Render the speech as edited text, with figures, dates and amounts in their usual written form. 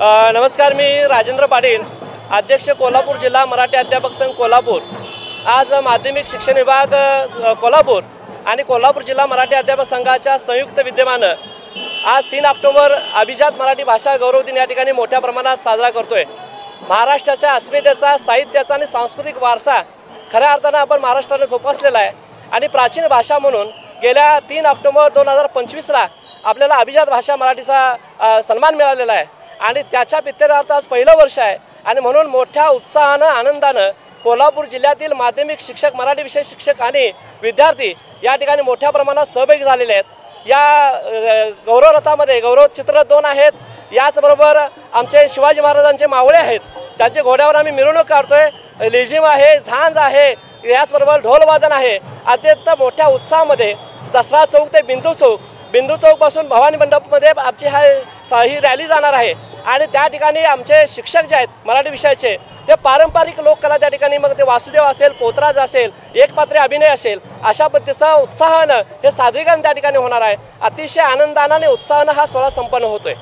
नमस्कार, मी राजेंद्र पाटील, अध्यक्ष कोल्हापूर जिल्हा मराठी अध्यापक संघ कोल्हापूर। आज माध्यमिक शिक्षण विभाग कोल्हापूर आणि कोल्हापूर जिल्हा मराठी अध्यापक संघाच्या संयुक्त विद्यमानं आज 3 ऑक्टोबर अभिजात मराठी भाषा गौरव दिन या ठिकाणी मोठ्या प्रमाणात साजरा करतोय। महाराष्ट्राच्या अस्मितेचा, साहित्याचा आणि सांस्कृतिक वारसा खऱ्या अर्थानं आपण महाराष्ट्राने जोपासलेला आहे आणि प्राचीन भाषा म्हणून गेल्या 3 ऑक्टोबर 2025ला आपल्याला अभिजात भाषा मराठीचा सन्मान मिळालेला आहे आणि त्याच्या प्रित्यर्थ आज पहिलं वर्ष आहे आणि म्हणून मोठ्या उत्साहानं, आनंदानं कोल्हापूर जिल्ह्यातील माध्यमिक शिक्षक, मराठी विषय शिक्षक आणि विद्यार्थी या ठिकाणी मोठ्या प्रमाणात सहभागी झालेले आहेत। या गौरव रथामध्ये गौरव चित्र 2 आहेत, याचबरोबर आमचे शिवाजी महाराजांचे मावळे आहेत, त्यांच्या घोड्यावर आम्ही मिरवणूक काढतोय। लेझिम आहे, झांज आहे, याचबरोबर ढोलवादन आहे। अत्यंत मोठ्या उत्साहामध्ये दसरा चौक ते बिंदू चौकपासून भवानी मंडपमध्ये आमची ही रॅली जाणार आहे आणि त्या ठिकाणी आमचे शिक्षक जे आहेत मराठी विषयाचे ते पारंपरिक लोककला त्या ठिकाणी, मग ते वासुदेव असेल, पोतराज असेल, एकपात्री अभिनय असेल, अशा पद्धतीचा उत्साहानं हे सादरीकरण त्या ठिकाणी होणार आहे। अतिशय आनंदाने आणि उत्साहानं हा सोहळा संपन्न होतोय।